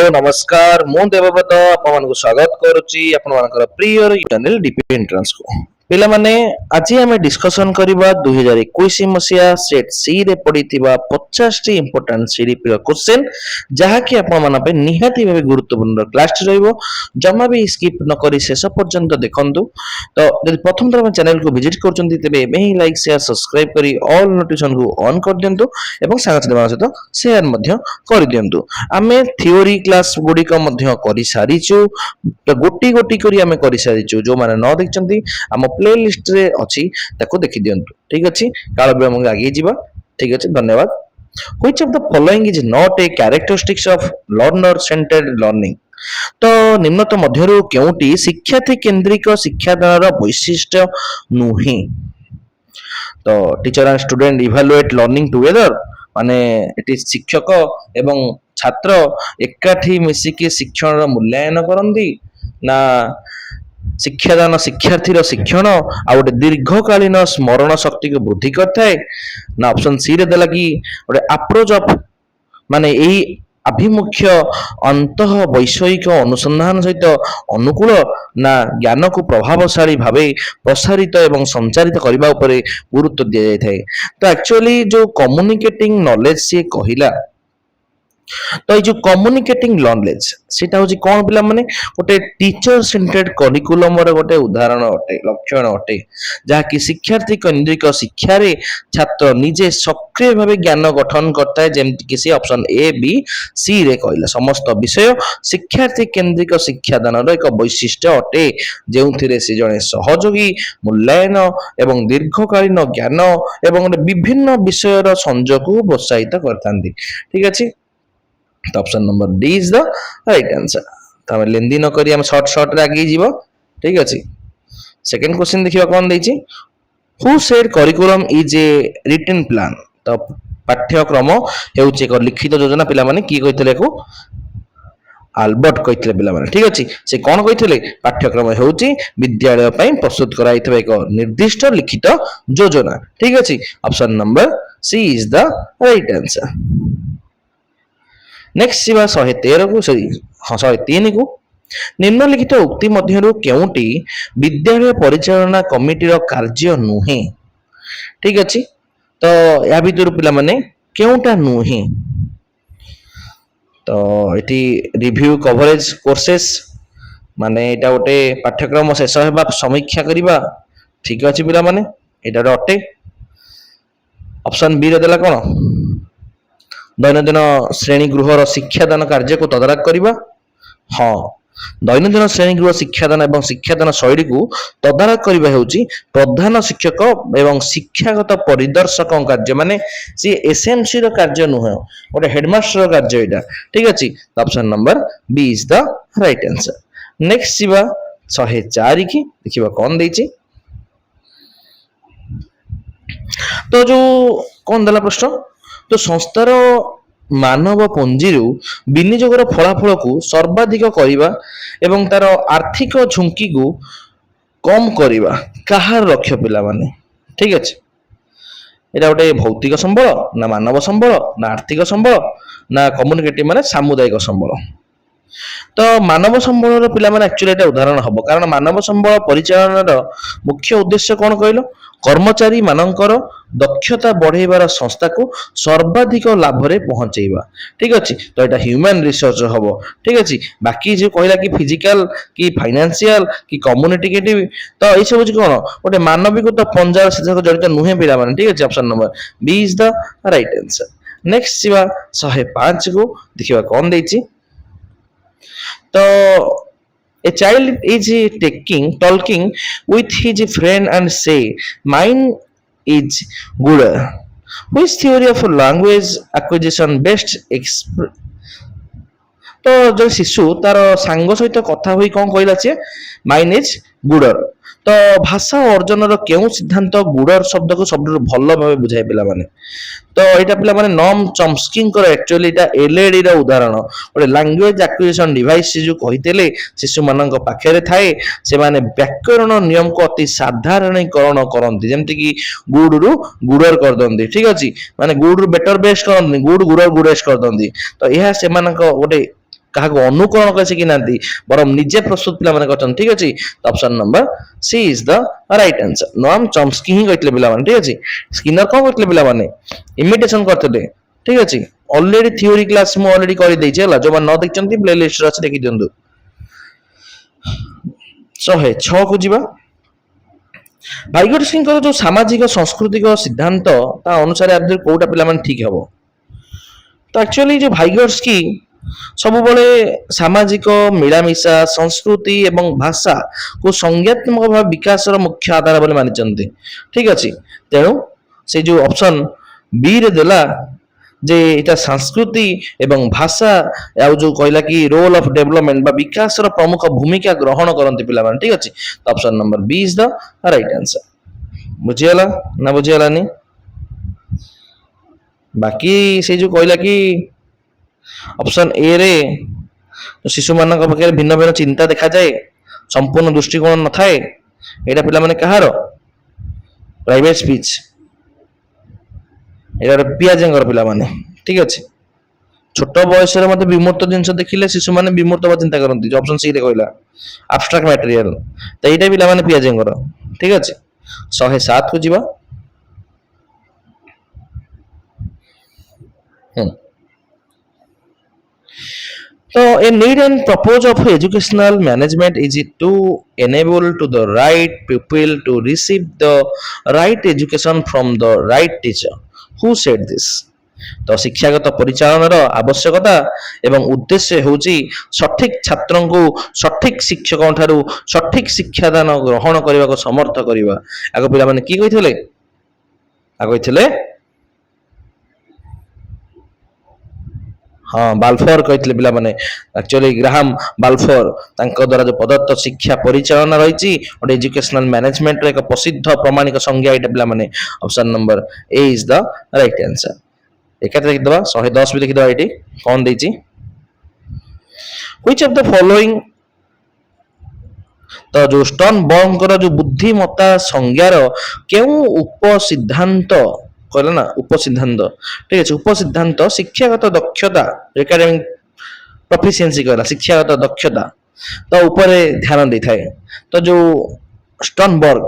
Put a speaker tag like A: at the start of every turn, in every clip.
A: नमस्कार मु देवव्रत आपन स्वागत करुच्ची आपन प्रिय चैनल डीपी एंट्रेंस को पिला माने आज आम डिस्कसन करबा 2021 मसिया सेट सी रे पडिथिबा 50 टी इंपोर्टेंट सीडीपी रो क्वेश्चन जहा कि आपन माने पे निहाती भाबे गुरुत्वपूर्ण क्लास रहइबो जम्मा भी स्किप न करी शेष पर्यंत देखंतु। तो यदि प्रथम तरह चैनल को विजिट करचंती तबे एबे ही लाइक शेयर सब्सक्राइब करी ऑल नोटिफिकेशन को ऑन कर दियंतु एवं साथी मान सहित शेयर मध्य कर दियंतु। आमे थ्योरी क्लास गुडी का मध्य करि सारिचु तो गोटी गोटी करी आमे करि सारिचु जो माने न देखचंती हम प्लेलिस्ट रे अछि ताको देखि दियंतु। ठीक अछि काल विलंब आगे जीवा। ठीक अछि धन्यवाद। Which of the following is not a characteristics of learner centred learning. तो निम्नत मध्यरु केउटी शिक्षार्थी केंद्रिक शिक्षादानर वैशिष्ट्य नुहे। तो teacher and student evaluate learning together माने एटी शिक्षक एवं छात्र एकाठी मिसिकी शिक्षण मूल्यांकन करंदी ना शिक्षादान शिक्षार्थी शिक्षण आ गोटे दीर्घकालीन स्मरण शक्ति को वृद्धि करता है ना ऑप्शन सी रे देला कि गोटे अप्रोच ऑफ माने यही अभिमुख्य अंत वैषयिक अनुसंधान सहित अनुकूल ना ज्ञान को प्रभावशाली भावे प्रसारित एवं संचारित करने उपरे गुरुत्व दिया जाता है। तो एक्चुअली जो कम्युनिकेटिंग नॉलेज से कहिला तो ये जो कम्युनिकेटिंग नॉलेज सेटा होची कोन पिला माने गोटे टीचर सेंटर्ड करिकुलम रे गोटे उदाहरण अटे लक्षण अटे जहा कि शिक्षार्थी केंद्रिक शिक्षा रे छात्र निजे सक्रिय भावे ज्ञान गठन करता है जेमति कि C option A B C रे कहला समस्त विषय शिक्षार्थी केंद्रिक शिक्षादान रो एक वैशिष्ट्य अटे जेउथिरे से जणे सहयोगी मूल्यांकन एवं दीर्घकालीन ज्ञान एवं विभिन्न विषय रो संयोग को प्रोत्साहित करतांती। ठीक अछि तो option number D is the right answer. तो हम लेंदी न करी हम शॉर्ट रे आगे जीवो। ठीक अछि सेकंड क्वेश्चन देखिबा कोन दैछि who said curriculum is a written plan. तो पाठ्यक्रम हेउछि एक लिखित योजना पिला माने की कहितले को आल्बर्ट कहितले पिला माने। ठीक अछि से कोन कहितले पाठ्यक्रम हेउछि विद्यालय पई प्रस्तुत कराइथबा एक निर्दिष्ट लिखित योजना। ठीक अछि option number C is the right answer. Next जीवा 113 को सॉरी 103 को निम्नलिखित उक्ति मध्यरु केउटी विद्यालय परिचालना कमिटी रो कार्य नुहे। ठीक अछि तो या भितर पिला माने केउटा नुहे तो एटी रिव्यू कवरेज कोर्सेस माने एटा गोटे पाठ्यक्रम शेष हेबा समीक्षा करिबा। ठीक अछि पिला माने एटा अटे ऑप्शन बी रे देला कोन दैनंदिन श्रेणी गृह शिक्षादान कार्य को तदारख करवा। हाँ दैनंदिन श्रेणी गृह शिक्षादान एवं शिक्षादान शैली को तदारख करवा हेउची प्रधान शिक्षक एवं शिक्षागत परिदर्शक कार्य माने सी एसएमसी रो कार्य नुह गोटे हेडमास्टर रो कार्य एटा। ठीक अछि option number B is the right answer. Next जीवा 104 की देखिबा कोन दैछि तो जो कोन दला प्रश्न तो संस्थार मानव पुंजी विनियोगर फलाफल को सर्वाधिक करवा एवं तार आर्थिक झुंकी को कम करवा कहार लक्ष्य पिला माने। ठीक अच्छे एटा गोटे भौतिक संबल ना मानव संबल ना आर्थिक संबल ना कम्युनिकेटिव माने सामुदायिक संबल। तो मानव संबल पिला माने एक्चुअली एटा उदाहरण हबो कारण मानव संबल परिचालन मुख्य उद्देश्य कोन कहलो कर्मचारी मानकर दक्षता बढ़ेबार संस्था को सर्वाधिक लाभ रे पहुंचेबा। ठीक अछि तो एटा ह्यूमन रिसोर्स हबो। ठीक अछि बाकी जो कहला कि फिजिकल कि फाइनेंशियल कि कम्युनिकेटिव तो ए सब कोन गोटे मानविक तो पंजाब से जड़ित नुहे पिला माने। ठीक अछि option number B is the right answer. Next जीवा 105 को देखिबा कोन दैछि तो a child is talking with his friend and say mine is good. Which theory of language acquisition best तो जो शिशु तार सांग सहित कथा हुई कौन कहला चे माइन इज गुडर तो भाषा अर्जन केउ सिद्धांत गुडर शब्द को सब भल भाव बुझाए पिला माने। तो यहाँ पिला माने नॉम चॉम्स्की एक्चुअली एलएडी रा उदाहरण गोटे लैंग्वेज एक्विजिशन डिवाइस जो कहितेले शिशु मानक पाखरे थाए से माने व्याकरण नियम को अति साधारणीकरण करंती जेमति कि गुड रु गुडर कर दंती। ठीक अछि माने गुड रु बेटर बेस्ट करंती गुड गुडर गुडेस्ट कर दंती। तो यह से मानक गोटे କାହାକୁ ଅନୁକରଣ କରି ଶିଖିନାହାନ୍ତି ବରଂ ନିଜେ ପ୍ରସ୍ତୁତ ପିଲାମାନେ କରିଛନ୍ତି। ଠିକ ଅଛି, option number C is the right answer. Noam Chomsky ହିଁ କହିଥିଲେ ପିଲାମାନେ। ଠିକ ଅଛି, ସ୍କିନର କଣ କରିଥିଲେ ପିଲାମାନେ? ଇମିଟେସନ କରିଥିଲେ। ଠିକ ଅଛି, ଅଲରେଡି ଥିଓରି କ୍ଲାସ ମୁଁ ଅଲରେଡି କରିଦେଇଛି ହେଲା, ଯୋଉମାନେ ନ ଦେଖିଛନ୍ତି ପ୍ଲେ ଲିଷ୍ଟରେ ଅଛି ଦେଖି ଦିଅନ୍ତୁ। 106 କୁ ଯିବା। ଭାଇଗୋଟସ୍କିଙ୍କର ଯୋଉ ସାମାଜିକ ସାଂସ୍କୃତିକ ସିଦ୍ଧାନ୍ତ ତା ଅନୁସାରେ ଆଦ୍ୟ କୋଉଟା ପିଲାମାନେ ଠିକ ହବ? ତ ଆକ୍ଚୁଆଲି ଯୋଉ ଭାଇଗୋଟସ୍କି ସବୁବେଳେ ସାମାଜିକ ମିଳାମିଶା ସଂସ୍କୃତି ଏବଂ ଭାଷା କୁ ସଂଜ୍ଞାତ୍ମକ ଭାବେ ବିକାଶର ମୁଖ୍ୟ ଆଧାର ବୋଲି ମାନିଛନ୍ତି। ଠିକ ଅଛି, ତେଣୁ ସେ ଯୋଉ ଅପସନ ବି ରେ ଦେଲା ଯେ ଏଟା ସଂସ୍କୃତି ଏବଂ ଭାଷା ଆଉ ଯୋଉ କହିଲା କି ରୋଲ ଅଫ ଡେଭଲପମେଣ୍ଟ ବା ବିକାଶର ପ୍ରମୁଖ ଭୂମିକା ଗ୍ରହଣ କରନ୍ତି ପିଲାମାନେ। ଠିକ ଅଛି, option number B is the right answer. ବୁଝିଗଲା ନା ବୁଝିଗଲାନି? ବାକି ସେ ଯୋଉ କହିଲା କି ଅପସନ ଏ ରେ ଶିଶୁମାନଙ୍କ ପାଖରେ ଭିନ୍ନ ଭିନ୍ନ ଚିନ୍ତା ଦେଖାଯାଏ, ସମ୍ପୂର୍ଣ୍ଣ ଦୃଷ୍ଟିକୋଣ ନଥାଏ, ଏଇଟା ପିଲାମାନେ କାହାର? Private speech. ଏଇଟା ପିଆଜେଙ୍କର ପିଲାମାନେ। ଠିକ ଅଛି, ଛୋଟ ବୟସରେ ମଧ୍ୟ ବିମୂର୍ତ୍ତ ଜିନିଷ ଦେଖିଲେ ଶିଶୁମାନେ ବିମୂର୍ତ୍ତ ବା ଚିନ୍ତା କରନ୍ତି, ଅପସନ ସି ରେ କହିଲା ଆବଷ୍ଟ୍ରାକ୍ଟ ମ୍ୟାଟେରିଆଲ। ତ ଏଇଟା ପିଲାମାନେ ପିଆଜେଙ୍କର। ଠିକ ଅଛି, 107 କୁ ଯିବା। So a need and purpose of educational management is it to enable to the right pupil to receive the right education from the right teacher. Who said this? ତ ଶିକ୍ଷାଗତ ପରିଚାଳନାର ଆବଶ୍ୟକତା ଏବଂ ଉଦ୍ଦେଶ୍ୟ ହେଉଛି ସଠିକ ଛାତ୍ରଙ୍କୁ ସଠିକ ଶିକ୍ଷକଙ୍କ ଠାରୁ ସଠିକ ଶିକ୍ଷାଦାନ ଗ୍ରହଣ କରିବାକୁ ସମର୍ଥ କରିବା। ଆଗ ପିଲାମାନେ କି କହିଥିଲେ? ଆଗ କହିଥିଲେ ହଁ ବାଲଫୋର କହିଥିଲେ ପିଲାମାନେ। ଆକ୍ଚୁଆଲି ଗ୍ରାହାମ ବାଲଫୋର ତାଙ୍କ ଦ୍ୱାରା ଯୋଉ ପ୍ରଦତ୍ତ ଶିକ୍ଷା ପରିଚାଳନା ରହିଛି ଗୋଟେ ଏଜୁକେଶନାଲ ମ୍ୟାନେଜମେଣ୍ଟର ଏକ ପ୍ରସିଦ୍ଧ ପ୍ରମାଣିକ ସଂଜ୍ଞା ଏଇଟା ପିଲାମାନେ। Option number A is the right answer. ଏକାଥରେ ଦେଖିଦବା 110 ବି ଦେଖିଦବା ଏଇଠି କଣ ଦେଇଛି। which of the following ତ ଯୋଉ ଷ୍ଟର୍ନବର୍ଗଙ୍କର ଯୋଉ ବୁଦ୍ଧିମତ୍ତା ସଂଜ୍ଞାର କେଉଁ ଉପସିଦ୍ଧାନ୍ତ କହିଲ ନା ଉପସିଦ୍ଧାନ୍ତ। ଠିକ ଅଛି, ଉପସିଦ୍ଧାନ୍ତ ଶିକ୍ଷାଗତ ଦକ୍ଷତା ଏକାଡେମିକ ପ୍ରଫିସିଏନ୍ସି କହିଲା ଶିକ୍ଷାଗତ ଦକ୍ଷତା ତ ଉପରେ ଧ୍ୟାନ ଦେଇଥାଏ। ତ ଯୋଉ ଷ୍ଟର୍ନବର୍ଗ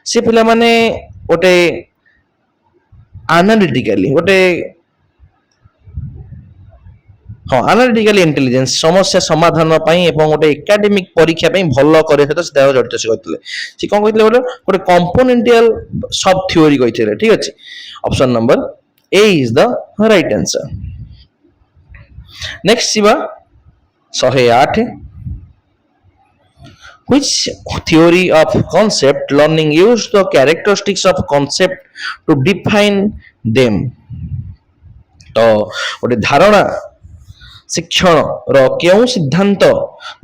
A: ସେ ପିଲାମାନେ ଗୋଟେ ଆନାଲିଟିକାଲି ଗୋଟେ ହଁ ଆନାଲିଟିକାଲି ଇଣ୍ଟେଲିଜେନ୍ସ ସମସ୍ୟା ସମାଧାନ ପାଇଁ ଏବଂ ଗୋଟେ ଏକାଡେମିକ ପରୀକ୍ଷା ପାଇଁ ଭଲ କରିବା ସହିତ ସେ ତାର ଜଡ଼ିତ ସେ କହିଥିଲେ। ସେ କଣ କହିଥିଲେ କହିଲ? ଗୋଟେ କମ୍ପୋନେଣ୍ଟିଆଲ ସବ ଥିଓରି କହିଥିଲେ। ଠିକ ଅଛି, option number A is the right answer. Next ଯିବା 108। Which theory of concept learning used the characteristics of concept to define them? ତ ଗୋଟେ ଧାରଣା ଶିକ୍ଷଣର କେଉଁ ସିଦ୍ଧାନ୍ତ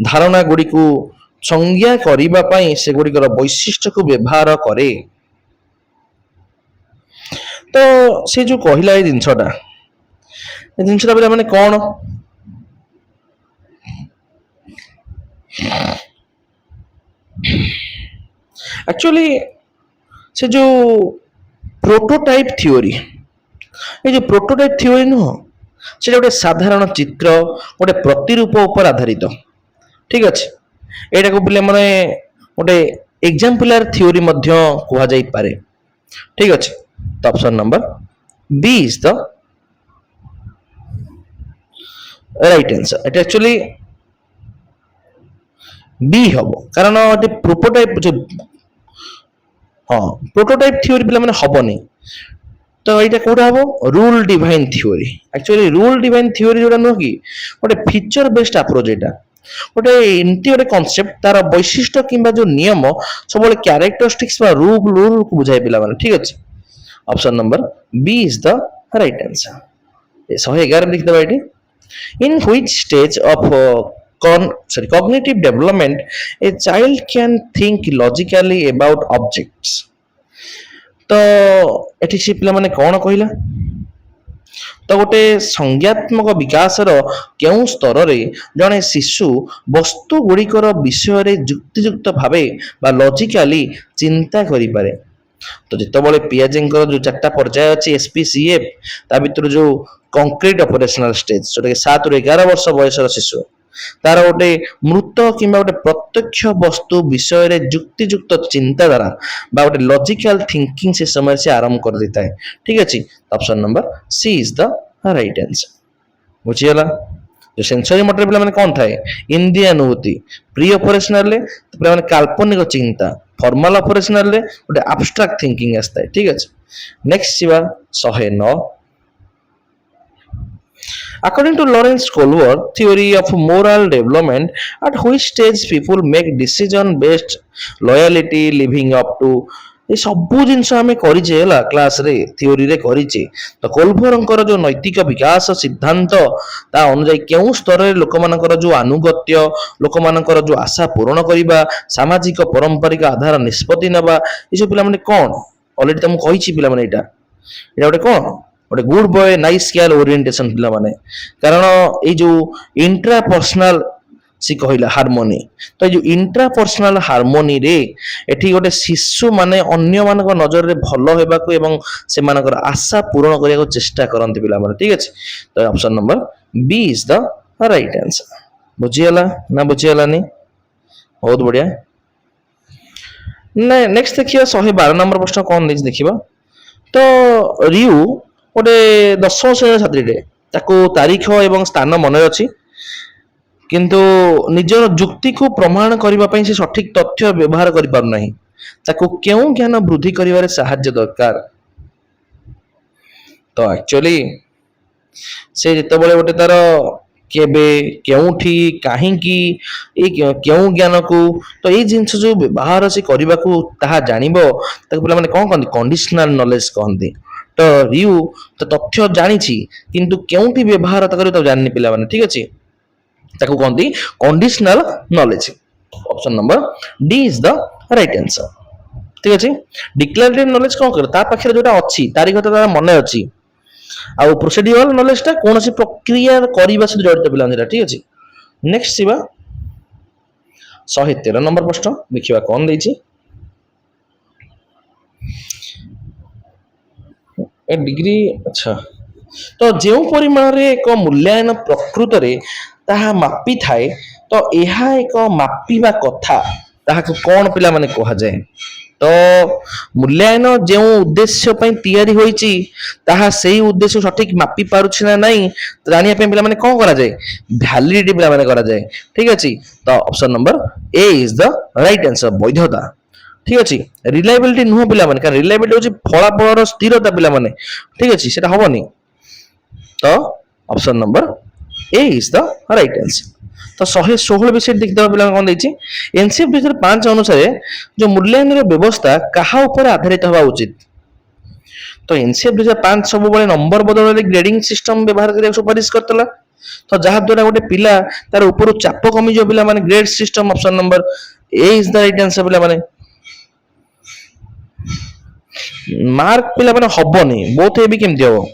A: ଧାରଣା ଗୁଡ଼ିକୁ ସଂଜ୍ଞା କରିବା ପାଇଁ ସେଗୁଡ଼ିକର ବୈଶିଷ୍ଟ୍ୟକୁ ବ୍ୟବହାର କରେ? ତ ସେ ଯୋଉ କହିଲା ଏ ଜିନିଷଟା ପିଲାମାନେ କଣ? ଆକ୍ଚୁଆଲି ସେ ଯୋଉ ପ୍ରୋଟୋଟାଇପ ଥିଓରି, ଏ ଯୋଉ ପ୍ରୋଟୋଟାଇପ ଥିଓରି ନୁହଁ ସେଟା ଗୋଟେ ସାଧାରଣ ଚିତ୍ର ଗୋଟେ ପ୍ରତିରୂପ ଉପରେ ଆଧାରିତ। ଠିକ ଅଛି, ଏଇଟାକୁ ପିଲାମାନେ ଗୋଟେ ଏକ୍ଜାମ୍ପଲାର ଥିଓରି ମଧ୍ୟ କୁହାଯାଇପାରେ। ଠିକ ଅଛି, ତ option number B is the right answer. ଏଟା ଆକ୍ଚୁଆଲି ବି ହବ କାରଣ ଏଠି ପ୍ରୋଟୋଟାଇପ ହଁ ପ୍ରୋଟୋଟାଇପ ଥିଓରି ପିଲାମାନେ ହବନି। ତ ଏଇଟା କୋଉଟା ହବ? Rule divine theory. Actually rule divine theory ଯୋଉଟା ନୁହଁ କି ଗୋଟେ ଫିଚର ବେସ୍ଡ ଆପ୍ରୋଚ। ଏଇଟା ଗୋଟେ ଏମିତି ଗୋଟେ କନସେପ୍ଟ ତାର ବୈଶିଷ୍ଟ୍ୟ କିମ୍ବା ଯୋଉ ନିୟମ ସବୁବେଳେ କ୍ୟାରେକ୍ଟରିଷ୍ଟିକ୍ସ ବା ରୁଲକୁ ବୁଝାଏ ପିଲାମାନେ। ଠିକ ଅଛି, option number B is the right answer. 111 ଦେଖିଦବା ଏଇଠି। In which stage of cognitive development a child can think logically about objects? ତ ଏଠି ସେ ପିଲାମାନେ କଣ କହିଲା? ତ ଗୋଟେ ସଂଜ୍ଞାତ୍ମକ ବିକାଶର କେଉଁ ସ୍ତରରେ ଜଣେ ଶିଶୁ ବସ୍ତୁ ଗୁଡ଼ିକର ବିଷୟରେ ଯୁକ୍ତିଯୁକ୍ତ ଭାବେ ବା ଲଜିକାଲି ଚିନ୍ତା କରିପାରେ? तो जितेबाला पियाजेंकर जो 4टा पर्याय अच्छी एसपीसीएफ ता भीतर जो कंक्रीट ऑपरेशनल स्टेज जोटा कि 7 ରୁ 11 वर्ष बयसर शिशु तार गोटे मृत कि गोटे प्रत्यक्ष वस्तु विषय रे युक्तियुक्त चिंताधारा बा गोटे लॉजिकल थिंकिंग से समय से आरंभ कर देता है। ठीक अच्छे, option number C is the right answer. बुझीगला। जो सेंसरी मोटर पे कौन थाए इंद्रिय अनुभूति, प्री ऑपरेशनल रे पे काल्पनिक चिंता, फॉर्मल ऑपरेशनल रे गोटे एब्स्ट्रैक्ट थिंकिंग आसता है। ठीक अच्छे, नेक्स्ट जीवा 109। According to Lawrence Kohlberg theory of moral development, at which stage people make decision based loyalty living up to ये सबू जिनस आम करिचे क्लास रे थियोरी रे करिचे तो कोलभरंकर जो नैतिक विकास सिद्धांत ता अनुसार केउ स्तर रे लोक मानकर जो अनुगत्य लोक मानकर जो आशा पूर्ण करिबा सामाजिक पारंपरिक आधार निष्पत्ति नबा ये सब पिला माने कोन ऑलरेडी तुम कहिछि पिला माने एटा गोटे कोन गोटे good boy nice scale orientation पिला माने कारण ए जो इंट्रा पर्सनल सी कहला हार्मोनी तो जो इंट्रा पर्सनल हार्मोनी रे एठी गोटे शिशु माने अन्य मानक नजर रे भलो हेबा को एवं से मानकर आशा पूर्ण करिया को चेष्टा करंती पिला माने। ठीक अछि, तो option number B is the right answer. बुझियला ना बुझियला नी, बहुत बढ़िया। नेक्स्ट देखिए 112 नंबर प्रश्न कौन देख देखिबा तो रियू गोटे 10वीं श्रेणी छात्री रे ताको तारीख एवं स्थान मन अछि किंतु निजर जुक्ति को प्रमाण करबा पई से सठिक तथ्य व्यवहार करि पार नाही ताको केउ ज्ञान वृद्धि करिवारे सहायता दरकार। तो एक्चुअली से जेतेबेले गोटे तार केबे केउठी काहींकी ए केउ ज्ञान को तो ए जिंस जो व्यवहार से करबा को ताहा जानिबो ताको पिला माने कोन कहंदी कंडीशनल नॉलेज कहंदी। तो रियू तो तथ्य जानी किंतु केउठी व्यवहार त करी तो जाननी पिला माने। ठीक अछि, ताको कहंदी conditional knowledge. Option number D is the right answer. ठीक अछि, डिक्लेरेटिव नॉलेज कोन कर ता पाखरे जोटा अछि तारिख तार मने अछि आ प्रोसीड्यूरल नॉलेज ता कोनसी प्रक्रिया करिबा से जड़ित पिला माने। ठीक अछि, नेक्स्ट सिबा 113 नंबर प्रश्न देखिबा कोन दैछि ए डिग्री। अच्छा, तो जो परिमाण रे एक मूल्यांकन प्रकृत रे ताहा मापी थाए तो यह एक मापिबा कथा ताहा को कोन पिला माने कहा जाए। तो मूल्यांकन जो उद्देश्य पई तैयारी होईची ताहा सेही उद्देश्य सठिक मापी पारुछि ना नहीं जानिया पे पिला माने कोन करा जाए वैलिडिटी पिला माने करा जाए। ठीक अछि, तो option number A is the right answer वैधता। ठीक अछि, रिलायबिलिटी नुह पिला माने कारण रिलायबिलिटी होची फलाफलर स्थिरता पिला माने। ठीक अछि, सेटा हबनी। तो option number A is the right answer. तो 116 विषय देखिदा पिला कोन दैछि एनसीएफ 2005 अनुसार जो मूल्यांकन व्यवस्था कहा ऊपर आधारित हवा उचित। तो एनसीएफ 2005 सब बळे नंबर बदलले ग्रेडिंग सिस्टम व्यवहार करिया सुपारिश करतला तो जहा द्वारा गोटे पिला तार ऊपर चाप कमी जो पिला माने grade system. Option number A is the right answer पिला माने। मार्क पिला माने हबनी बहुत हेबी केमति हो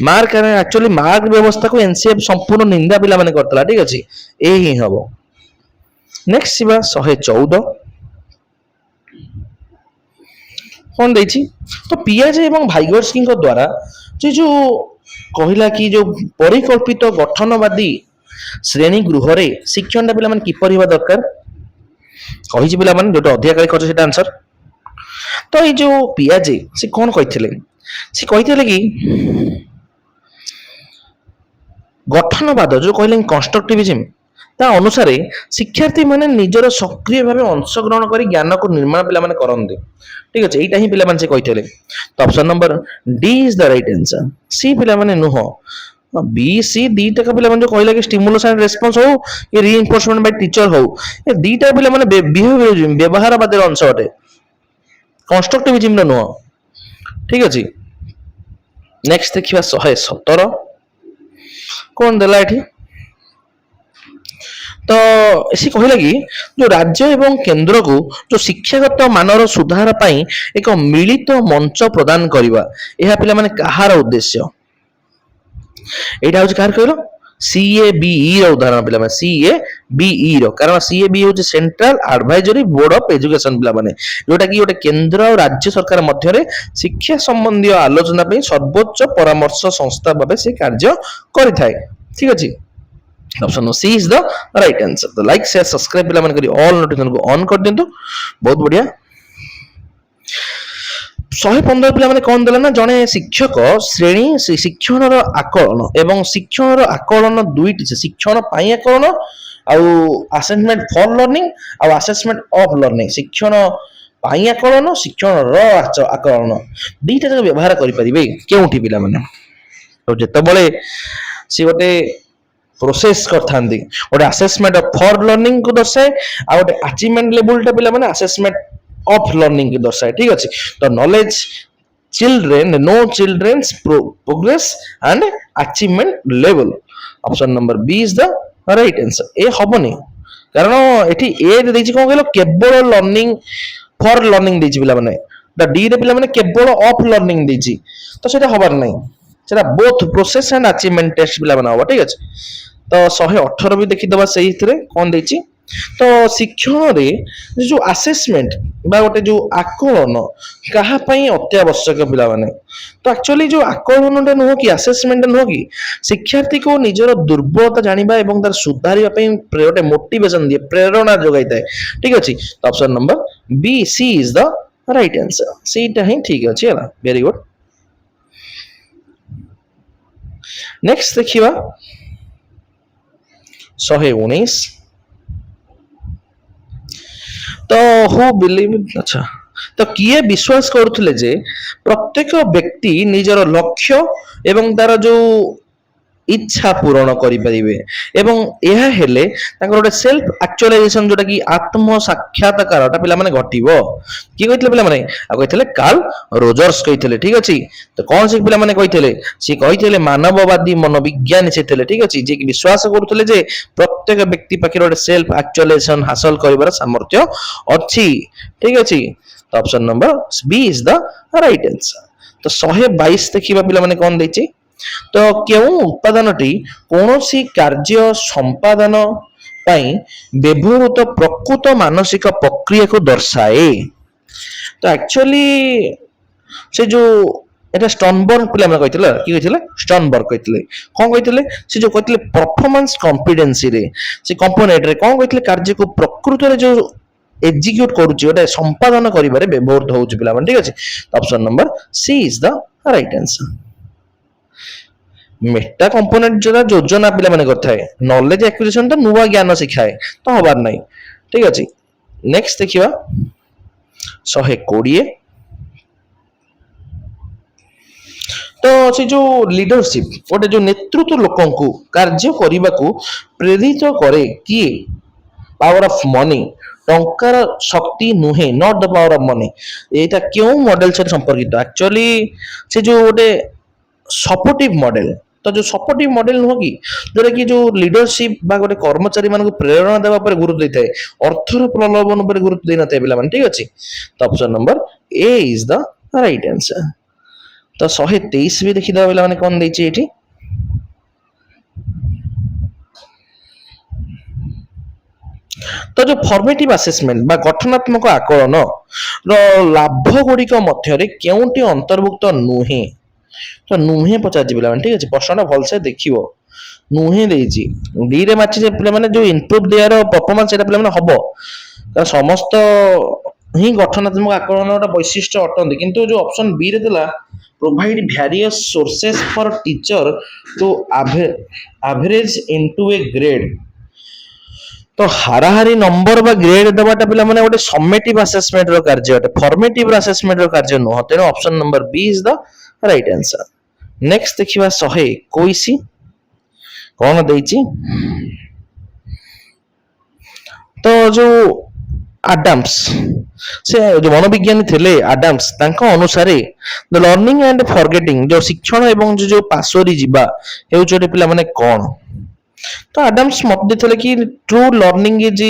A: मार्क कारण एक्चुअली मार्क व्यवस्था को एनसीएफ संपूर्ण निंदा पिला माने करतला। ठीक अछि, ए ही हबो। नेक्स्ट सिबा 114 कोन दैछि तो पियाजे एवं भाइगर्स्की द्वारा जो कहिला कि जो परिकल्पित गठनवादी श्रेणी गृह रे शिक्षण पिला माने किपर हेबा दरकार कहिछि पिला माने जोटा अधिक काली खर्च सेटा आंसर। तो ये जो पियाजे से कौन कहते कि गठनवाद जो कहले कंस्ट्रक्टिविज्म ता अनुसार शिक्षार्थी माने निजर सक्रिय भाव अंशग्रहण करी ज्ञान को निर्माण पिला माने करंदे। ठीक अछि, एटा ही पिला माने से कहते। तो option number D is the right answer. सी पिला माने नुह बी सी दीटा का पिला माने जो कहला कि स्टिमुलस एंड रेस्पॉन्स हो ये रीइंफोर्समेंट बाय टीचर हो ये दीटा पिला माने बिहेवियरिज्म व्यवहारवादी अंश अटे कंस्ट्रक्टिविज्म नुह। ठीक अछि, नेक्स्ट देखिबा 117 कौन देला एठी तो ऐसी कहला कि जो राज्य एवं केंद्र को जो शिक्षागत मानर सुधार पाई एक मिलित मंच प्रदान करिबा एहा पिला माने कहार उद्देश्य एटा होज कार कहलो CABE ର ଉଦାହରଣ ପିଲାମାନେ CABE ର କାରଣ CABE ହେଉଛି central advisory board of education ପିଲାମାନେ ଯୋଉଟା କି ଗୋଟେ କେନ୍ଦ୍ର ଆଉ ରାଜ୍ୟ ସରକାର ମଧ୍ୟରେ ଶିକ୍ଷା ସମ୍ବନ୍ଧୀୟ ଆଲୋଚନା ପାଇଁ ସର୍ବୋଚ୍ଚ ପରାମର୍ଶ ସଂସ୍ଥା ଭାବେ ସେ କାର୍ଯ୍ୟ କରିଥାଏ ଠିକ ଅଛି option C is the right answer तो लाइक शेयर सब्सक्राइब पिला करी ऑल नोटिफिकेशन को ऑन कर दिंतु बहुत बढ़िया 115 पिला माने कोन देला ना जने शिक्षक श्रेणी शिक्षण रो आकलन एवं शिक्षण रो आकलन दुईटी से शिक्षण पाई आकलन आउ असेसमेंट फॉर लर्निंग आउ असेसमेंट ऑफ लर्निंग शिक्षण पाई आकलन शिक्षण रो आकलन दुईटा जक व्यवहार करि परिबे केउठी पिला माने तो जते बळे सी गोटे प्रोसेस करथांदी गोटे असेसमेंट फॉर लर्निंग को दर्शाए आ गोटे अचीवमेंट लेवल टा पिला माने असेसमेंट ऑफ लर्निंग को दर्शाए ठीक अछि तो knowledge children know children's progress and achievement level option number B is the right answer ए हबनी कारण एठी ए देछि कोन कहलो केवल लर्निंग फॉर लर्निंग देछि पिला माने द डी रे पिला माने केवल ऑफ लर्निंग देछि तो सेटा हबार नै सेटा both process and achievement test पिला माने हबो ठीक अछि तो 118 भी देखि दबा सही थरे कोन देछि तो शिक्षण रे जो असेसमेंट बा गोटे जो आकलन कहा पई अत्यावश्यक पिला माने तो एक्चुअली जो आकलन टे नो कि असेसमेंट नो कि शिक्षार्थी को निजर दुर्बलता जानिबा एवं तार सुधारिबा पई गोटे मोटिवेशन दिए प्रेरणा जोगाई थाए ठीक अछि तो option number B C is the right answer सीटा ही ठीक अछि हला वेरी गुड नेक्स्ट देखिबा 119 तो हु बिलीव अच्छा तो किए विश्वास करुले जे प्रत्येक व्यक्ति निजर लक्ष्य एवं तार जो इच्छा पूरण करि परिबे एवं यह हेले ताकर गोटे सेल्फ एक्चुअलाइजेशन जोटा कि आत्म साक्षात्कारटा पिला माने घटिबो की कहितले पिला माने आ कहितले कार्ल रोजर्स कहितले ठीक अछि तो कोन से पिला माने कहितले सी कहितले मानववादी मनोविज्ञानी से थिले ठीक अछि जे कि विश्वास करुले जे प्रत्येक व्यक्ति पाखे गोटे सेल्फ एक्चुअलाइजेशन हासिल करिवार सामर्थ्य अछि ठीक अछि तो option number B is the right answer तो 122 देखिबा पिला माने कोन दैछि तो केउ उत्पादनटी कोनोसी कार्य संपादन पई व्यवहृत प्रकृत मानसिक प्रक्रिया को दर्शाए तो एक्चुअली से जो एटा स्टर्नबर्ग पिला में कहितले की कहितले स्टर्नबर्ग कहितले कोन कहितले से जो कहितले परफॉर्मेंस कॉम्पिटेंसी रे से कंपोनेंट रे कोन कहितले कार्य को प्रकृत रे जो एग्जीक्यूट करूची ओटा संपादन करिबारे व्यवहृत होउची पिला मन ठीक अछि option number C is the right answer meta component जो योजना पिला माने करथाय नॉलेज एक्विजिशन तो नुवा ज्ञान सिखाए तो हबार नै ठीक अछि नेक्स्ट देखिबा 120 तो से जो लीडरशिप गोटे जो नेतृत्व लोकन को कार्य करबा को प्रेरित करे कि पावर ऑफ मनी टंकार शक्ति नुहे not the power of money एटा क्यों मॉडल से संपर्कित एक्चुअली से जो गोटे सपोर्टिव मॉडल तो जो सपोर्टिव मॉडल नुह कि जोटा कि जो लीडरशिप बा गोटे कर्मचारी मान को प्रेरणा देवा पर गुरुत्व देता है अर्थर प्रलोभन पर गुरुत्व देना था पिला ठीक अच्छे तो option number A is the right answer तो 123 भी देखि पिला माने कोन दैछि एठी तो जो फॉर्मेटिव असेसमेंट बा गठनात्मक आकलन रो लाभ गुड़िक मध्य केउटी अंतर्भुक्त नुहे तो नुहे पचार पिला ठीक अच्छे प्रश्न भल से देखिबो नुहे देछि डी रे माछि जे पिला माने जो इनपुट देयर परफॉर्मेंस एटा पिला माने हबो का समस्त ही गठनात्मक आकलनटा वैशिष्ट्य अटंदी किंतु जो ऑप्शन बी रे देला provide various sources for teacher to average into a grade तो हाराहारी नंबर बा ग्रेड दबाटा पिला माने गोटे समेटिव असेसमेंट रो कार्य अटे फॉर्मेटिव असेसमेंट रो कार्य न तेनो option number B is the right answer next देखिबा 121 कोन दैछि तो जो आडम्स से जो मनोविज्ञानी थिले आडम्स तांको अनुसारे द लर्निंग एंड फॉरगेटिंग जो शिक्षण एवं जो पासोरी जीवा हेउ जोटे पिला माने कोन तो आडम्स मत देथले कि ट्रू लर्निंग इज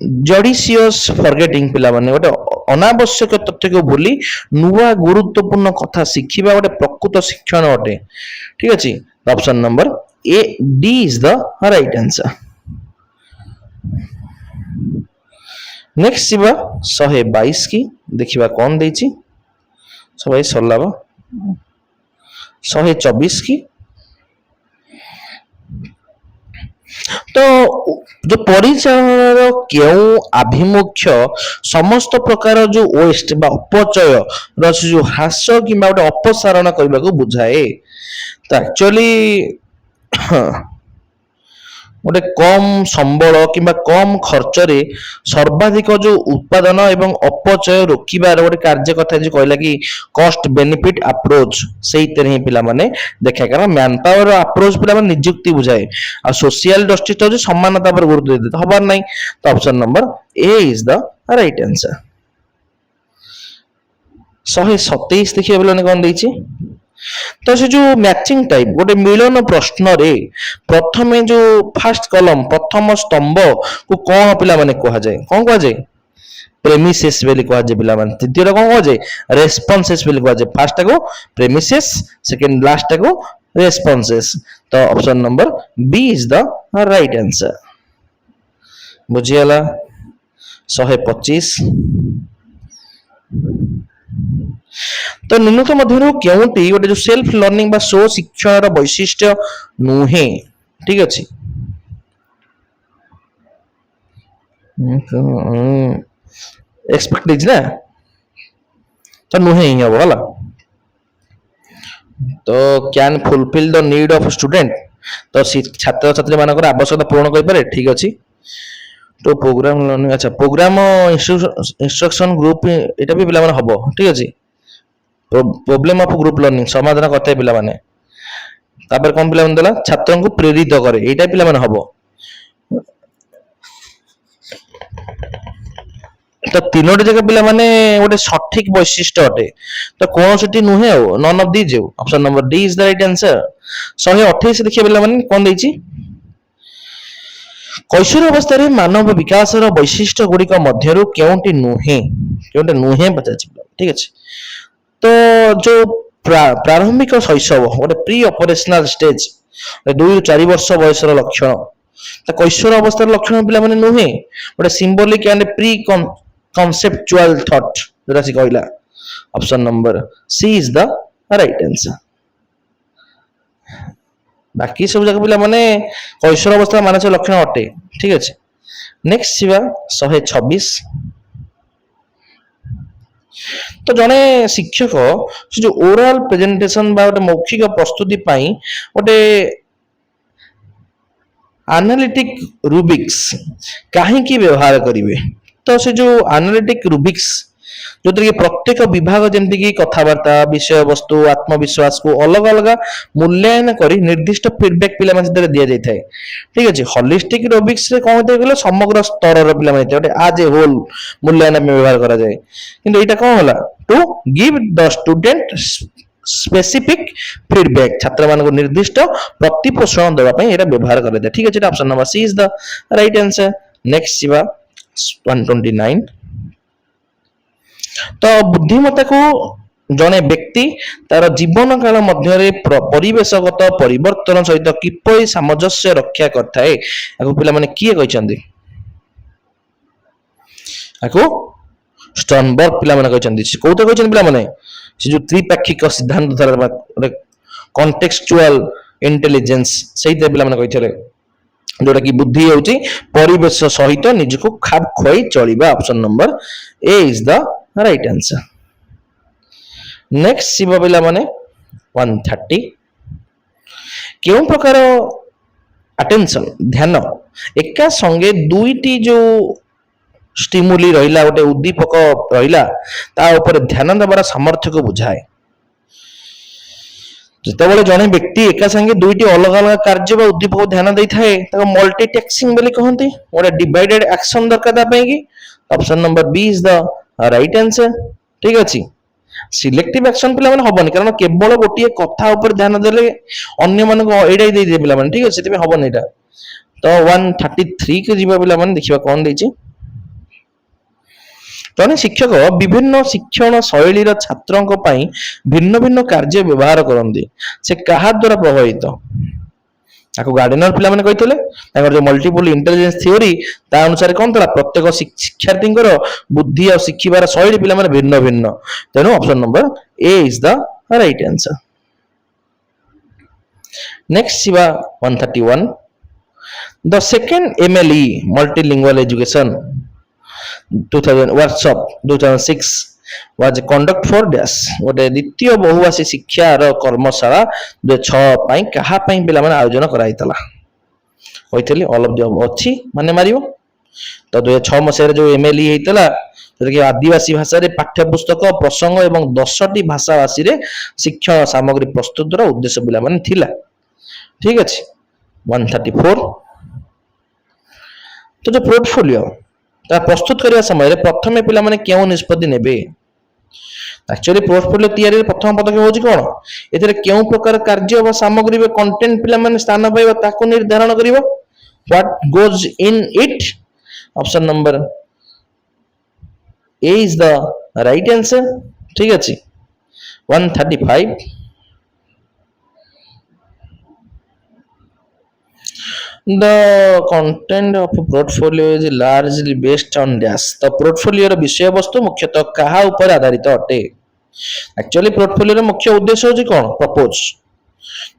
A: ଜଡିସିୟସ୍ ଫରଗେଟିଂ ପିଲାମାନେ ଗୋଟେ ଅନାବଶ୍ୟକ ତଥ୍ୟକୁ ଭୁଲି ନୂଆ ଗୁରୁତ୍ୱପୂର୍ଣ୍ଣ କଥା ଶିଖିବା ଗୋଟେ ପ୍ରକୃତ ଶିକ୍ଷଣ ଅଟେ। ଠିକ ଅଛି, option number A D is the right answer. Next ଯିବା 122 କି ଦେଖିବା କଣ ଦେଇଛି। ସବାଇ ସରିଲା ବା 124 की तो जो परिचालन केउ आभिमुख्य समस्त प्रकार जो वेस्ट बा अपचय जो ह्रास कि अपसारण करने को बुझाए। तो एक्चुअली गोटे कम संबल कि कम खर्च रे सर्वाधिक जो उत्पादन एवं अपचय रोकबार गोटे कार्य कथा जो कहला कि कॉस्ट बेनिफिट अप्रोच से ही पिला माने देखा कारण मैन पावर अप्रोच पिला माने नियुक्ति बुझाए आ सोशल जस्टिस तो समानता पर गुरुत्व देते हबार नहीं। तो option number A is the right answer. 127 देखिए पिला कौन देछि। तो से जो मैचिंग टाइप गोटे मिलन प्रश्न रे प्रथम जो फर्स्ट कॉलम प्रथम स्तंभ को कौन पिला माने कहा जाए कौन कहा जाए प्रेमिसेस बेली कहा जाए पिला माने तृतीय रो कौन कहा जाए रेस्पोंसेस बेली कहा जाए फर्स्ट को प्रेमिसेस सेकंड लास्ट को रेस्पोंसेस। तो option number B is the right answer. बुझियाला 125 तो निम्नलिखित मध्यरु केउटी गोटे जो सेल्फ लर्निंग बा स्व शिक्षण वैशिष्ट्य नुहे। ठीक अछि, एक्सपेक्ट ना तो नुहे ही हबो हला। तो can fulfil the need of student तो छात्र छात्री मानकर आवश्यकता पूर्ण कर पारे। ठीक अछि, तो प्रोग्राम लर्निंग अच्छा प्रोग्राम इंस्ट्रक्शन ग्रुप एटा भी पिला माने हबो। ठीक अछि, प्रॉब्लम ऑफ ग्रुप लर्निंग समाधान करते पिला माने तापर कोन पिला माने देला छात्रन को प्रेरित करे एटा पिला माने हबो। तो तीनोटी जगह पिला माने गोटे सठिक वैशिष्ट्य अटे तो कौन सिटी नुहे none of these option number D is the right answer. 128 देखिए पिला माने कोन देछि कैशोर अवस्था रे मानव विकास रो वैशिष्ट्य गुडिक मध्यरु केउटी नुहे पचाछि। ठीक अछि, तो जो प्रारंभिक शैशव गोटे प्री ऑपरेशनल स्टेज 2 ରୁ 4 वर्ष बयस लक्षण तो कैशोर अवस्था लक्षण पिला माने नुहे गोटे symbolic and preconceptual thought जरा सी कहला। Option number C is the right answer. बाकी सब जगह पिला माने कैशोर अवस्था मानसिक लक्षण अटे। ठीक अछि, नेक्स्ट छिबा 126 तो जने शिक्षक जो ओरल प्रेजेंटेशन बा गोटे मौखिक प्रस्तुति पाई गोटे एनालिटिक रूबिक्स काहे की व्यवहार करिवे। तो से जो एनालिटिक रूबिक्स जो कि प्रत्येक विभाग जमती कि कथबार्ता विषय वस्तु आत्मविश्वास को अलग अलग मूल्यांकन करी निर्दिष्ट फीडबैक पिला माने दे दिया जाय थाए। ठीक अछि, होलिस्टिक रूबिक्स रे कोन होते गेलो समग्र स्तर रो पिला माने गोटे आज ए होल मूल्यांकन में व्यवहार करा जाय किंतु एटा कोन होला to give the student specific feedback छात्र मान को निर्दिष्ट प्रतिपोषण देबा पई एटा व्यवहार करा जाय। ठीक अछि, option number C is the right answer. Next छिबा 129 तो बुद्धिमत्ता को जने व्यक्ति तार जीवन काल मध्य परिवेशगत परिवर्तन सहित किपरि सामंजस्य रक्षा करथाए आको पिला माने किए कहचंदी आको स्टर्नबर्ग पिला माने कहचंदी कोउता कहचंदी पिला माने से जो त्रिपाक्षिक सिद्धांत द्वारा कॉन्टेक्सचुअल इंटेलिजेंस सहित पिला माने कहथले जोटा कि बुद्धि होची परिवेश सहित निजको खाप खोई चलिबा। Option number A is the right answer. Next शिव पिला माने 130 केउं प्रकार अटेंशन ध्यान एका संगे दुईटी जो स्टिमुली रहिला गोटे उद्दीपक रहिला ता ऊपर ध्यान देबार सामर्थ्य को बुझाए। जितेबाला जने व्यक्ति एका संगे दुईटी अलग अलग कार्य बा उद्दीपक ध्यान देई थाए ताको मल्टीटास्किंग बोली कहंती गोटे डिवाइडेड एक्शन दरकार ता पई कि option number B is the right answer. ठीक अछि, सिलेक्टिव एक्शन पिला माने हबनी कारण केवल गोटिए कथा ऊपर ध्यान देले अन्य मन को एडाई दे पिला माने। ठीक अछि, सेते हबनी एटा। तो 133 के जीवा पिला माने देखिबा कोन देछि ଜଣେ ଶିକ୍ଷକ ବିଭିନ୍ନ ଶିକ୍ଷଣ ଶୈଳୀର ଛାତ୍ରଙ୍କ ପାଇଁ ଭିନ୍ନ ଭିନ୍ନ କାର୍ଯ୍ୟ ବ୍ୟବହାର କରନ୍ତି। ସେ କାହା ଦ୍ୱାରା ପ୍ରଭାବିତ? ତାକୁ ଗାର୍ଡେନର ପିଲାମାନେ କହିଥିଲେ। ତାଙ୍କର ଯୋଉ ମଲ୍ଟିପୁଲ ଇଣ୍ଟେଲିଜେନ୍ସ ଥିଓରି ତା ଅନୁସାରେ କଣ ଥିଲା, ପ୍ରତ୍ୟେକ ଶିକ୍ଷାର୍ଥୀଙ୍କର ବୁଦ୍ଧି ଆଉ ଶିଖିବାର ଶୈଳୀ ପିଲାମାନେ ଭିନ୍ନ ଭିନ୍ନ। ତେଣୁ option number A is the right answer. Next ଯିବା 131, the second MLE multilingual education 2000 workshop 2006 was conduct for dash, ଗୋଟେ ଦ୍ୱିତୀୟ ବହୁଭାଷୀ ଶିକ୍ଷାର କର୍ମଶାଳା 2006 ପାଇଁ କାହା ପାଇଁ ପିଲାମାନେ ଆୟୋଜନ କରାଯାଇଥିଲା? କହିଥିଲି ଅଲ ଅଫ ଦି ଅଛି ମାନେ ମାରିବ। ତ 2006 ମସିହାରେ ଯୋଉ MLE ହେଇଥିଲା, ଯୋଉଟା କି ଆଦିବାସୀ ଭାଷାରେ ପାଠ୍ୟପୁସ୍ତକ ପ୍ରସଙ୍ଗ ଏବଂ 10ଟି ଭାଷାଭାଷୀରେ ଶିକ୍ଷଣ ସାମଗ୍ରୀ ପ୍ରସ୍ତୁତର ଉଦ୍ଦେଶ୍ୟ ପିଲାମାନେ ଥିଲା। ଠିକ ଅଛି। 134, ତ ଯୋଉ ପୋର୍ଟଫୋଲିଓ ତା ପ୍ରସ୍ତୁତ କରିବା ସମୟରେ ପ୍ରଥମେ ପିଲାମାନେ କେଉଁ ନିଷ୍ପତ୍ତି ନେବେ? ଆକ୍ଚୁଆଲି ପୋର୍ଟଫୋଲିଓ ତିଆରିରେ ପ୍ରଥମ ପଦକ୍ଷେପ ହେଉଛି କ'ଣ? ଏଥିରେ କେଉଁ ପ୍ରକାର କାର୍ଯ୍ୟ ବା ସାମଗ୍ରୀ ବା କଣ୍ଟେଣ୍ଟ ପିଲାମାନେ ସ୍ଥାନ ପାଇବ ତାକୁ ନିର୍ଦ୍ଧାରଣ କରିବ। What goes in it? Option number A is the right answer. ଠିକ ଅଛି। 135, the content of portfolio is largely based on dash, ତ ପୋର୍ଟଫୋଲିଓର ବିଷୟବସ୍ତୁ ମୁଖ୍ୟତଃ କାହା ଉପରେ ଆଧାରିତ ଅଟେ? ଆକ୍ଚୁଆଲି ପୋର୍ଟଫୋଲିଓର ମୁଖ୍ୟ ଉଦ୍ଦେଶ୍ୟ ହେଉଛି କ'ଣ? ପ୍ରପୋଜ,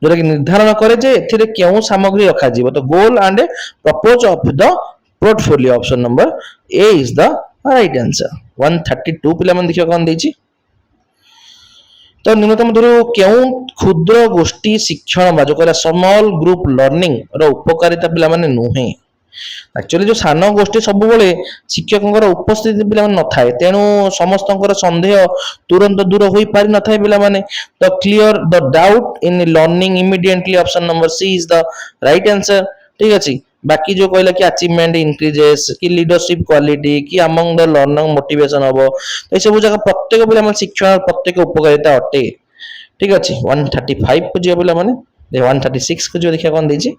A: ଯୋଉଟା କି ନିର୍ଦ୍ଧାରଣ କରେ ଯେ ଏଥିରେ କେଉଁ ସାମଗ୍ରୀ ରଖାଯିବ। ତ goal and propose of the portfolio, option number A is the right answer. 132 ପିଲାମାନେ ଦେଖିବା କ'ଣ ଦେଇଛି। ତ ନିମ୍ନତମ ମଧ୍ୟରୁ କେଉଁ କ୍ଷୁଦ୍ର ଗୋଷ୍ଠୀ ଶିକ୍ଷଣ ବା ଯୋଉ କହିଲା ସ୍ମଲ ଗ୍ରୁପ ଲର୍ଣ୍ଣିଂ ର ଉପକାରିତା ପିଲାମାନେ ନୁହେଁ? ଆକ୍ଚୁଆଲି ଯୋଉ ସାନ ଗୋଷ୍ଠୀ ସବୁବେଳେ ଶିକ୍ଷକଙ୍କର ଉପସ୍ଥିତି ପିଲାମାନେ ନଥାଏ, ତେଣୁ ସମସ୍ତଙ୍କର ସନ୍ଦେହ ତୁରନ୍ତ ଦୂର ହୋଇପାରି ନଥାଏ ପିଲାମାନେ। ତ clear the doubt in learning immediately, option number C is the right answer. ଠିକ ଅଛି। ବାକି ଯୋଉ କହିଲା କି ଆଚିଭମେଣ୍ଟ ଇନକ୍ରିଜେସ୍ କି লিডারশিপ କ୍ୱାଲିଟି କି ଆମଙ୍ଗ ଦ ଲର୍ନର ମୋଟିଭେସନ ହବ, ଏସବୁ ଜାଗା ପ୍ରତ୍ୟେକ ପିଲାମାନେ ଶିକ୍ଷଣ ପ୍ରତ୍ୟେକ ଉପକାରିତା ଅଟେ। ଠିକ ଅଛି। 135 କୁ ଯିବା ପିଲାମାନେ, 136 କୁ ଯିବା ଦେଖିବା କ'ଣ ଦେଇଛି।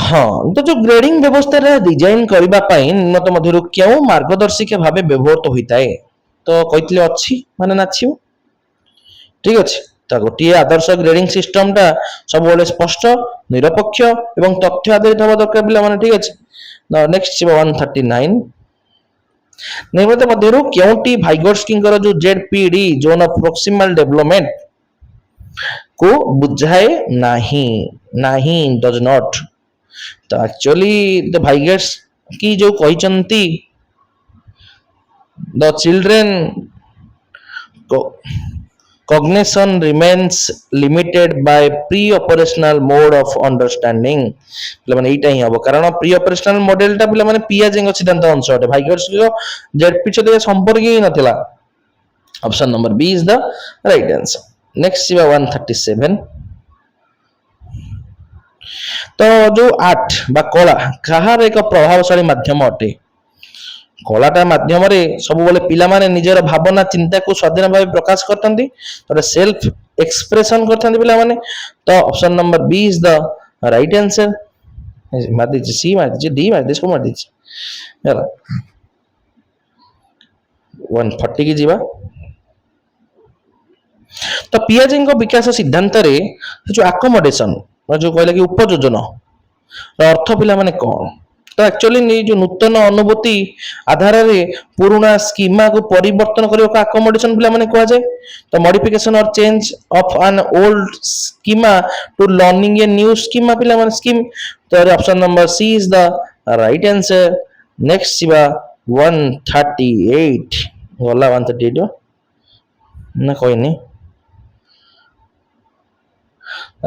A: ହଁ, ତ ଯୋଉ ଗ୍ରେଡିଂ ବ୍ୟବସ୍ଥାରେ ଡିଜାଇନ କରିବା ପାଇଁ ନିମ୍ନତ ମଧ୍ୟରୁ କେଉଁ ମାର୍ଗଦର୍ଶିକା ଭାବେ ବ୍ୟବହୃତ ହୋଇଥାଏ? ତ କହିଥିଲେ ଅଛି ମାନେ ନାଚିବ। ଠିକ ଅଛି। ତ ଗୋଟିଏ ଆଦର୍ଶ ଗ୍ରେଡିଂ ସିଷ୍ଟମଟା ସବୁବେଳେ ସ୍ପଷ୍ଟ, ନିରପେକ୍ଷ ଏବଂ ତଥ୍ୟ ଆଧାରିତ ହେବା ଦରକାର ପିଲାମାନେ। ଠିକ ଅଛି। ନେକ୍ସଟ ଯିବା 139, ନିମ୍ନତ ମଧ୍ୟରୁ କେଉଁଟି ଭାଇଗୋଟ୍ସ୍କିଙ୍କର ଯୋଉ ZPD ଜୋନ୍ ଅଫ ପ୍ରୋକ୍ସିମାଲ ଡେଭଲପମେଣ୍ଟ କୁ ବୁଝାଏ ନାହିଁ? ନାହିଁ, ଡଜ ନଟ୍। ତ ଆକ୍ଚୁଆଲି ଦ ଭାଇଗୋଟ୍ସ୍କି ଯୋଉ କହିଛନ୍ତି ଦ children cognition remains limited by pre-operational mode of understanding, ପିଲାମାନେ ଏଇଟା ହିଁ ହବ, କାରଣ ପ୍ରି ଅପରେସନାଲ ମଡେଲଟା ପିଲାମାନେ ପିଆଜେଙ୍କ ସିଦ୍ଧାନ୍ତ ଅଂଶ ଅଟେ। ଭାଇଗୋଟ୍ସ୍କିର ଜେଡପି ସହିତ ସମ୍ପର୍କ ହିଁ ନଥିଲା। Option number B is the right answer. Next ଯିବା 137, ତ ଯୋଉ ଆର୍ଟ ବା କଳା କାହାର ଏକ ପ୍ରଭାବଶାଳୀ ମାଧ୍ୟମ ଅଟେ? କଳାଟା ମାଧ୍ୟମରେ ସବୁବେଳେ ପିଲାମାନେ ନିଜର ଭାବନା ଚିନ୍ତାକୁ ସ୍ୱାଧୀନ ଭାବେ ପ୍ରକାଶ କରିଥାନ୍ତି, ସେଲ୍ଫ ଏକ୍ସପ୍ରେସନ କରିଥାନ୍ତି ପିଲାମାନେ। ତ option number B is the right answer. ମାରିଦେଇଛି, ସି ମାରିଦେଇଛି, ଡି ମାରିଦେଇଛି, ସବୁ ମାରିଦେଇଛି ହେଲା। 140 କି ଯିବା। ତ ପିଆଜେଙ୍କ ବିକାଶ ସିଦ୍ଧାନ୍ତରେ ଯୋଉ ଆକୋମୋଡେସନ ଯୋଉ କହିଲା କି ଉପଯୋଜନ ଅର୍ଥ ପିଲାମାନେ କ'ଣ? ତ ଆକ୍ଚୁଆଲି ଯୋଉ ନୂତନ ଅନୁଭୂତି ଆଧାରରେ ପୁରୁଣା ସ୍କିମାକୁ ପରିବର୍ତ୍ତନ କରିବାକୁ ଆକୋମୋଡେସନ ପିଲାମାନେ କୁହାଯାଏ। ତ modification or change of an old schema to learning a new schema ପିଲାମାନେ ସ୍କିମ୍। ତ option number C is the right answer. Next ଯିବା 138, ଗଲା 138 ନା କହିନି।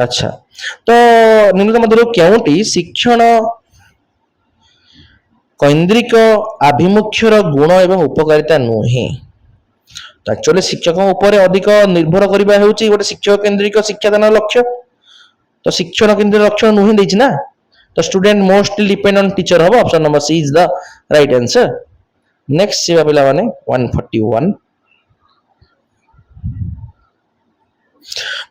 A: ଆଚ୍ଛା, ତ ନିମ୍ନଲିଖିତ ମଧ୍ୟରୁ କେଉଁଟି ଶିକ୍ଷଣ କୈନ୍ଦ୍ରିକ ଆଭିମୁଖ୍ୟର ଗୁଣ ଏବଂ ଉପକାରିତା ନୁହେଁ? ଆକ୍ଚୁଆଲି ଶିକ୍ଷକଙ୍କ ଉପରେ ଅଧିକ ନିର୍ଭର କରିବା ହେଉଛି ଗୋଟେ ଶିକ୍ଷକ କେନ୍ଦ୍ରିକ ଶିକ୍ଷାଦାନ ଲକ୍ଷ୍ୟ। ତ ଶିକ୍ଷଣ କେନ୍ଦ୍ରିକ ଲକ୍ଷ୍ୟ ନୁହେଁ ଦେଇଛି ନା। ତ student mostly depend on teacher ହବ। Option number C is the right answer. Next ଯିବା ପିଲାମାନେ 141,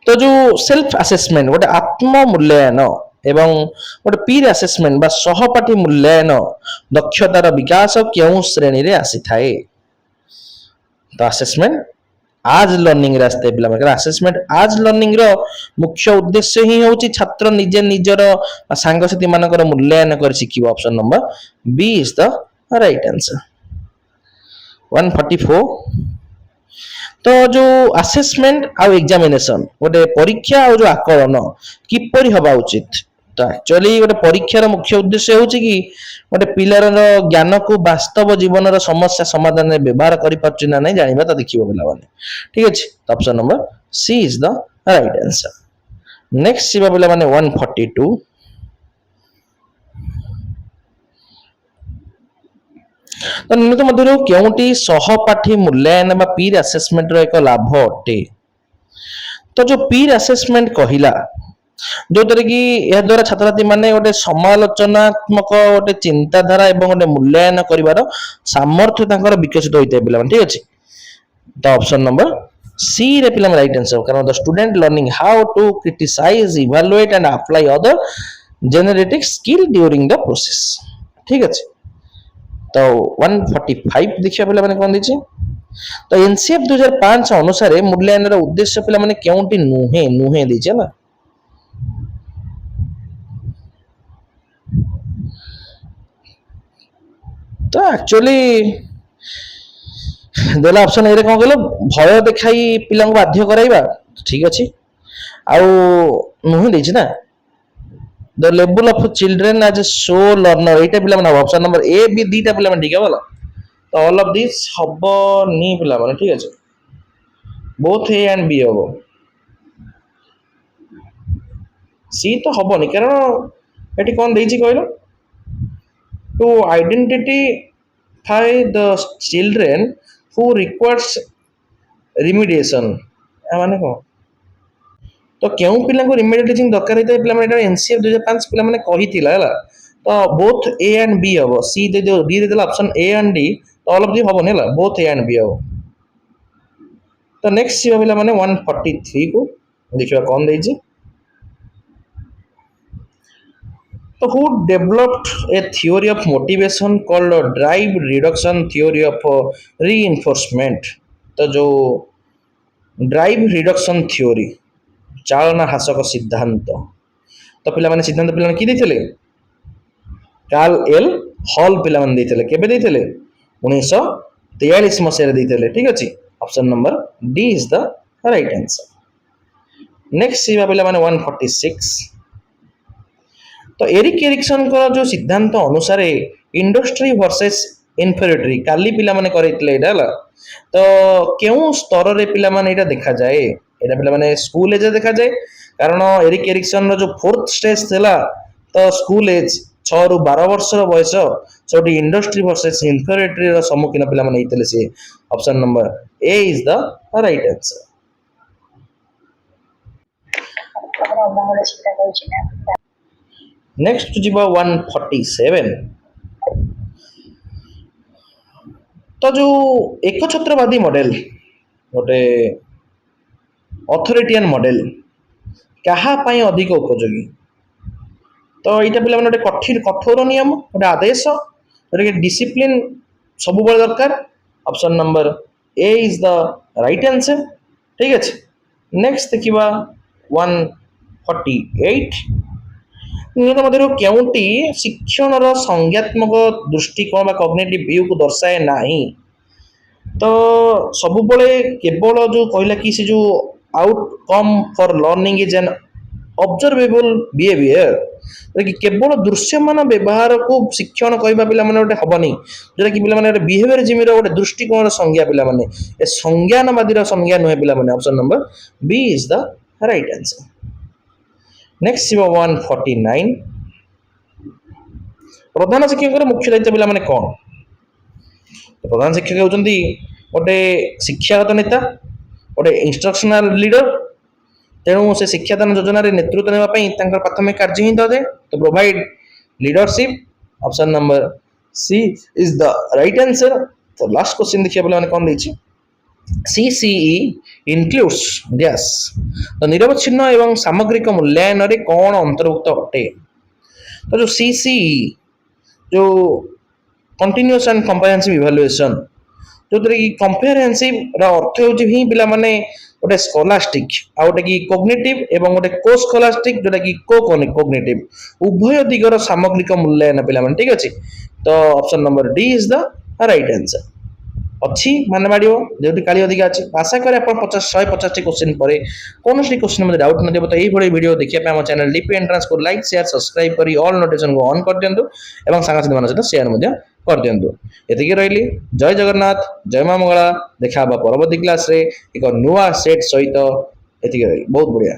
A: ତ ଯୋଉ ସେଲ୍ଫ ଆସେସମେଣ୍ଟ ଗୋଟେ ଆତ୍ମ ମୂଲ୍ୟାୟନ ଏବଂ ଗୋଟେ ପିର୍ ଆସେସମେଣ୍ଟ ବା ସହପାଠୀ ମୂଲ୍ୟାୟନ ଦକ୍ଷତାର ବିକାଶ କେଉଁ ଶ୍ରେଣୀରେ ଆସିଥାଏ? ତ ଆସେସମେଣ୍ଟ आज लर्निंग रे आसते पिला मतलब असेसमेंट आज लर्निंग रो मुख्य उद्देश्य ही होची छात्र निजे निजर सांगसाथी मानकर मूल्यांकन कर शिखिबो option number B is the right answer 144 तो जो असेसमेंट आ एग्जामिनेशन गोटे परीक्षा और जो आकलन किपरि हबा उचित तो एक्चुअली गोटे परीक्षार मुख्य उद्देश्य होची कि गोटे पिलार ज्ञान को वास्तव जीवन समस्या समाधान में व्यवहार करि पारछि ना नहीं जानिबा त देखिबो पिला माने ठीक अछि तो option number C is the right answer next सीबा पिला माने 142 तो निम्न मध्य केउटी सहपाठी मूल्यांकन बा पीर असेसमेंट रो एक लाभ अटे तो जो पीर असेसमेंट कहिला जो तरह कि यह द्वारा छात्र छात्री माने गोटे समालोचनात्मक गोटे चिंताधारा एवं गोटे मूल्यांकन करिवार सामर्थ्य तांकर विकसित होइते पिला ठीक अछि तो ऑप्शन नंबर सी रे पिला राइट आंसर कारण the student learning how to criticise evaluate and apply other generic skill during the process ठीक अछि तो 145 देखिया पिला माने कोन दिछि तो एनसीएफ 2005 अनुसार मूल्यांकन उद्देश्य पिला माने केउंटी नुहे नुहे दिछि ना तो एक्चुअली देला ऑप्शन ए रे कोन कहलो भय देखाई पिला को बाध्य कराइबा ठीक अछि आउ नुहे दिछि ना the level of children as a slow learner एटा पिला माने ऑप्शन नंबर ए बी दीटा पिला माने ठीक है बोला तो ऑल ऑफ दिस हबो नी पिला माने ठीक अछि बोथ ए एंड बी हबो सी तो हबो नी कारण एटी कोन देछि कहलो to identify the children who requires remediation माने को तो केउ पिला को रिमेडिएटिंग दरकार हेते पिला माने एनसीएफ 2005 पिला माने कहितिला हला तो बोथ ए एंड बी हबो सी दे दो डी दे देला ऑप्शन ए एंड डी तो ऑल ऑफ दी हबो नेला बोथ ए एंड बी हबो तो नेक्स्ट सी पिला माने 143 को देखिबा कोन देछि तो who developed a theory of motivation called drive reduction theory of reinforcement तो जो ड्राइव रिडक्शन थ्योरी चालना हासक सिद्धांत तो पिला माने सिद्धांत पिला की देथिले कार्ल एल हॉल पिला माने देथिले केबे देथिले 1943 मसिया रे देथिले ठीक अछि option number D is the right answer next Siva पिला माने 146 तो एरिक एरिक्सन को जो सिद्धांत अनुसार इंडस्ट्री वर्सेस इन्फेरियोरिटी काली पिला माने करैतले एटा तो केउ स्तर रे पिला माने एटा देखा जाए एटा पिला माने स्कूल एज देखा जाए कारण एरिक एरिक्सन रो जो फोर्थ स्टेज थला तो स्कूल एज 6 रु 12 वर्ष रो बयस सोटी इंडस्ट्री वर्सेस इन्फेरियोरिटी रो सम्मुखीन पिला माने हेतले से option number A is the right answer next जीवा 147 तो जो एकछत्रवादी मॉडल गोटे अथॉरिटियन मॉडल कहा पाई अधिक उपयोगी तो एटा पिला माने गोटे कठोर नियम गोटे आदेश गोटे डिसिप्लिन सब बड़ दरकार option number A is the right answer ठीक अछि नेक्स्ट देखिबा 148 मध्य केउटी शिक्षण संज्ञात्मक दृष्टिकोण कॉग्निटिव व्यू को दर्शाए नाही तो सब बळे केवल जो कहला कि से जो outcome for learning is an observable behaviour कि केवल दृश्यमान व्यवहार को शिक्षण कहबा पिला माने गोटे हबनी जेटा कि पिला माने गोटे बिहेवियरिज्म रो गोटे दृष्टिकोण संज्ञा पिला माने ए संज्ञानवादी रो संज्ञा नहे पिला माने option number B is the right answer next सीवा 149 प्रधान शिक्षक मुख्य दायित्व पिला माने कोन प्रधान शिक्षक होचंती गोटे शिक्षागत नेता गोटे इंस्ट्रक्शनल लीडर तेणु से शिक्षादान योजना रे नेतृत्व नेबा पई तांकर प्राथमिक कार्य ही दे तो provide leadership option number C is the right answer तो लास्ट क्वेश्चन देखिए पिला माने कोन दैछि CCE includes gas तो निरवच्छिन्न एवं सामग्रिक मूल्यांकन रे कौन अंतर्भुक्त अटे तो जो CCE जो कंटिन्यूअस एंड कंप्रिहेंसिव इवैल्यूएशन जो कि कंप्रिहेंसिव रा अर्थ होची ही पिला माने गोटे स्कॉलास्टिक आ गोटे कि कॉग्निटिव एवं गोटे को स्कॉलास्टिक जोटा कि को कॉग्निटिव उभय दिगर सामग्रिक मूल्यांकन पिला माने ठीक अछि तो option number D is the right answer अच्छी मान बाड़ जो काली अधिका अच्छी आशा करें आप 150 क्वेश्चन पर कौन क्वेश्चन में डाउट न तो यही वीडियो देखिए आम चैनल डीपी एंट्रांस को लाइक शेयर सब्सक्राइब कर ऑल नोटिफिकेशन को ऑन कर दिंतु और सांगसाथी मान सहित शेयर कर दिंतु ये रही जय जगन्नाथ जय माँ मंगला देखा परवर्ती क्लास रे एक नुआ सेट सहित ये रही बहुत बढ़िया।